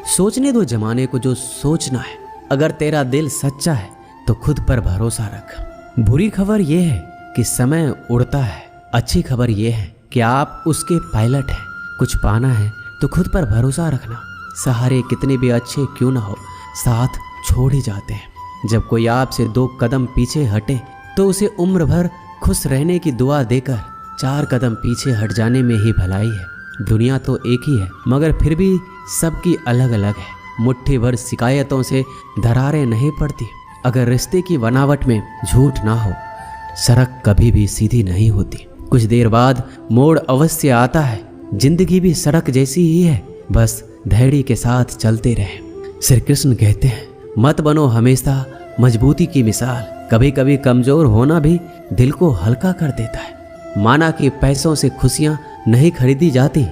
सोचने दो जमाने को जो सोचना है। अगर तेरा दिल सच्चा है तो खुद पर भरोसा रख। बुरी खबर यह है कि समय उड़ता है, अच्छी खबर यह है कि आप उसके पायलट हैं। कुछ पाना है तो खुद पर भरोसा रखना। सहारे कितने भी अच्छे क्यों ना हो, साथ छोड़ ही जाते हैं। जब कोई आपसे 2 कदम पीछे हटे तो उसे उम्र भर खुश रहने की दुआ देकर 4 कदम पीछे हट जाने में ही भलाई है। दुनिया तो एक ही है मगर फिर भी सबकी अलग अलग है। मुट्ठी भर शिकायतों से दरारें नहीं पड़ती। अगर रिश्ते की बनावट में झूठ ना हो, सड़क कभी भी सीधी नहीं होती। कुछ देर बाद मोड़ अवश्य आता है। जिंदगी भी सड़क जैसी ही है, बस धैर्य के साथ चलते रहे। श्री कृष्ण कहते हैं, मत बनो हमेशा मजबूती की मिसाल। कभी कभी कमजोर होना भी दिल को हल्का कर देता है। माना कि पैसों से खुशियां नहीं खरीदी जाती,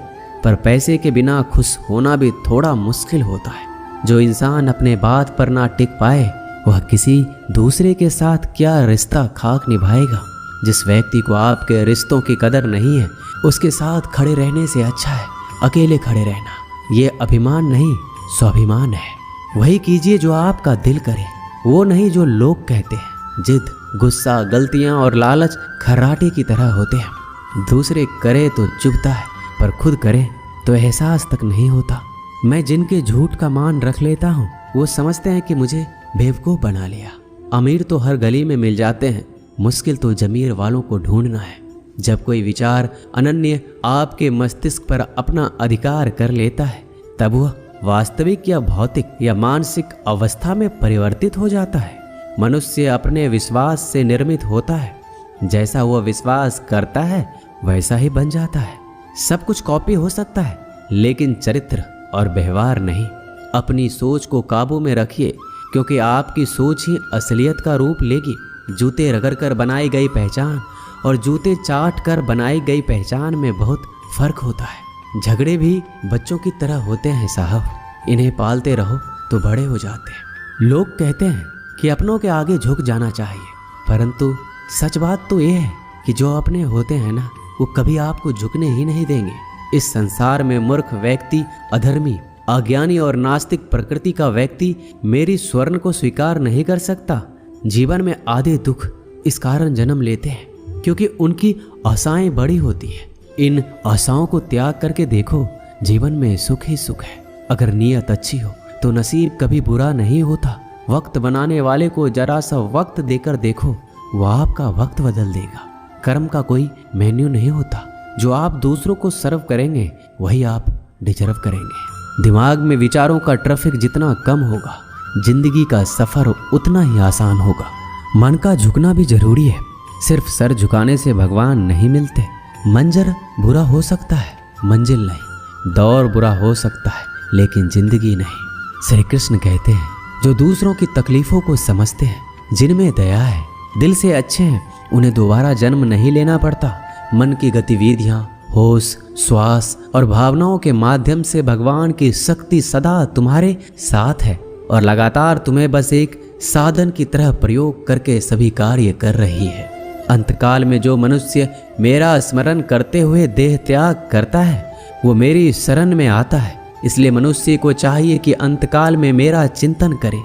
पर पैसे के बिना खुश होना भी थोड़ा मुश्किल होता है। जो इंसान अपने बात पर ना टिक पाए, वह किसी दूसरे के साथ क्या रिश्ता खाक निभाएगा। जिस व्यक्ति को आपके रिश्तों की कदर नहीं है, उसके साथ खड़े रहने से अच्छा है अकेले खड़े रहना। ये अभिमान नहीं, स्वाभिमान है। वही कीजिए जो आपका दिल करे, वो नहीं जो लोग कहते हैं। जिद, गुस्सा, गलतियां और लालच खर्राटे की तरह होते हैं। दूसरे करे तो चुभता है, पर खुद करे तो एहसास तक नहीं होता। मैं जिनके झूठ का मान रख लेता हूँ, वो समझते हैं कि मुझे बेवकूफ़ बना लिया। अमीर तो हर गली में मिल जाते हैं, मुश्किल तो जमीर वालों को ढूंढना है। जब कोई विचार अनन्य आपके मस्तिष्क पर अपना अधिकार कर लेता है, तब वह वास्तविक या भौतिक या मानसिक अवस्था में परिवर्तित हो जाता है। मनुष्य अपने विश्वास से निर्मित होता है। जैसा वह विश्वास करता है वैसा ही बन जाता है। सब कुछ कॉपी हो सकता है, लेकिन चरित्र और व्यवहार नहीं। अपनी सोच को काबू में रखिए, क्योंकि आपकी सोच ही असलियत का रूप लेगी। जूते रगड़ कर बनाई गई पहचान और जूते चाट कर बनाई गई पहचान में बहुत फर्क होता है। झगड़े भी बच्चों की तरह होते हैं साहब, इन्हें पालते रहो तो बड़े हो जाते हैं। लोग कहते हैं कि अपनों के आगे झुक जाना चाहिए, परंतु सच बात तो यह है कि जो अपने होते हैं ना, वो कभी आपको झुकने ही नहीं देंगे। इस संसार में मूर्ख व्यक्ति, अधर्मी, अज्ञानी और नास्तिक प्रकृति का व्यक्ति मेरी स्वर्ण को स्वीकार नहीं कर सकता। जीवन में आधे दुख इस कारण जन्म लेते हैं क्योंकि उनकी आशाएं बड़ी होती है। इन आशाओं को त्याग करके देखो, जीवन में सुख ही सुख है। अगर नीयत अच्छी हो तो नसीब कभी बुरा नहीं होता। वक्त बनाने वाले को जरा सा वक्त देकर देखो, वह आपका वक्त बदल देगा। कर्म का कोई मेन्यू नहीं होता। जो आप दूसरों को सर्व करेंगे वही आप डिजर्व करेंगे। दिमाग में विचारों का ट्रैफिक जितना कम होगा, जिंदगी का सफर उतना ही आसान होगा। मन का झुकना भी जरूरी है। सिर्फ सर झुकाने से भगवान नहीं मिलते। मंजर बुरा हो सकता है, मंजिल नहीं। दौर बुरा हो सकता है, लेकिन जिंदगी नहीं। श्री कृष्ण कहते हैं, जो दूसरों की तकलीफों को समझते हैं, जिनमें दया है, दिल से अच्छे हैं, उन्हें दोबारा जन्म नहीं लेना पड़ता। मन की गतिविधियां, होश, श्वास और भावनाओं के माध्यम से भगवान की शक्ति सदा तुम्हारे साथ है और लगातार तुम्हें बस एक साधन की तरह प्रयोग करके सभी कार्य कर रही है। अंतकाल में जो मनुष्य मेरा स्मरण करते हुए देह त्याग करता है, वो मेरी शरण में आता है। इसलिए मनुष्य को चाहिए कि अंतकाल में मेरा चिंतन करे।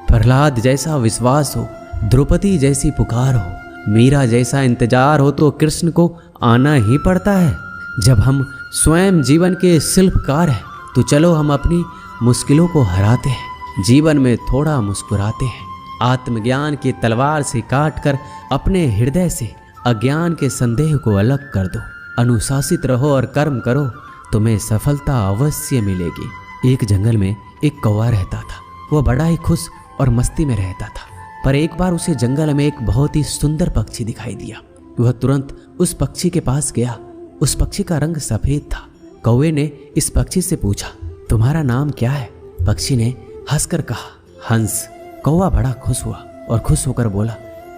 प्रहलाद जैसा विश्वास हो, द्रौपदी जैसी पुकार हो, मीरा जैसा इंतजार हो तो कृष्ण को आना ही पड़ता है। जब हम स्वयं जीवन के शिल्पकार हैं, तो चलो हम अपनी मुश्किलों को हराते हैं, जीवन में थोड़ा मुस्कुराते हैं। आत्मज्ञान की तलवार से काटकर अपने हृदय से अज्ञान के संदेह को अलग कर दो। अनुशासित रहो और कर्म करो, तुम्हें सफलता अवश्य मिलेगी। एक जंगल में एक कौवा रहता था। वह बड़ा ही खुश और मस्ती में रहता था। पर एक बार उसे जंगल में एक बहुत ही सुंदर पक्षी दिखाई दिया। वह तुरंत उस पक्षी के पास गया। उस पक्षी का रंग सफेद था। कौवे ने इस पक्षी से पूछा, तुम्हारा नाम क्या है? पक्षी ने हंसकर कहा, हंस। कौवा बड़ा खुश हुआ और खुश होकर बोला,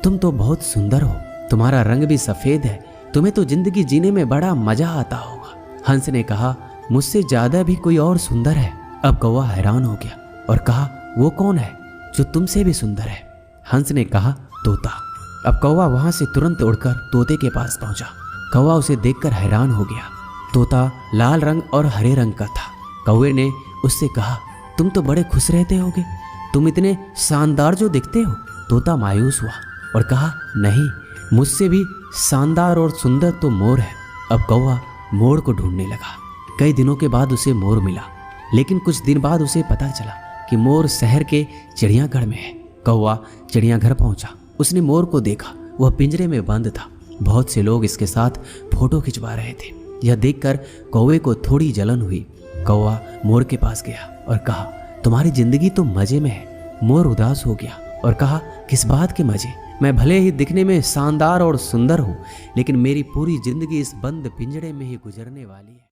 तुम तो बहुत सुंदर हो, तुम्हारा रंग भी सफेद है, तुम्हें तो जिंदगी जीने में बड़ा मजा आता होगा। हंस ने कहा, मुझसे ज्यादा भी कोई और सुंदर है। अब कौवा हैरान हो गया और कहा, वो कौन है जो तुमसे भी सुंदर है? हंस ने कहा, तोता। अब कौवा वहां से तुरंत उड़कर तोते के पास पहुंचा। कौवा उसे देखकर हैरान हो गया। तोता लाल रंग और हरे रंग का था। कौवे ने उससे कहा, तुम तो बड़े खुश रहते होगे, तुम इतने शानदार जो दिखते हो। तोता मायूस हुआ और कहा, नहीं, मुझसे भी शानदार और सुंदर तो मोर है। अब कौवा मोर को ढूंढने लगा। कई दिनों के बाद उसे मोर मिला, लेकिन कुछ दिन बाद उसे पता चला कि मोर शहर के चिड़ियाघर में है। कौवा चिड़ियाघर पहुंचा। उसने मोर को देखा, वह पिंजरे में बंद था। बहुत से लोग इसके साथ फोटो खिंचवा रहे थे। यह देखकर कौवे को थोड़ी जलन हुई। कौवा मोर के पास गया और कहा, तुम्हारी जिंदगी तो मजे में है। मोर उदास हो गया और कहा, किस बात के मजे? मैं भले ही दिखने में शानदार और सुंदर हूँ, लेकिन मेरी पूरी जिंदगी इस बंद पिंजरे में ही गुजरने वाली है।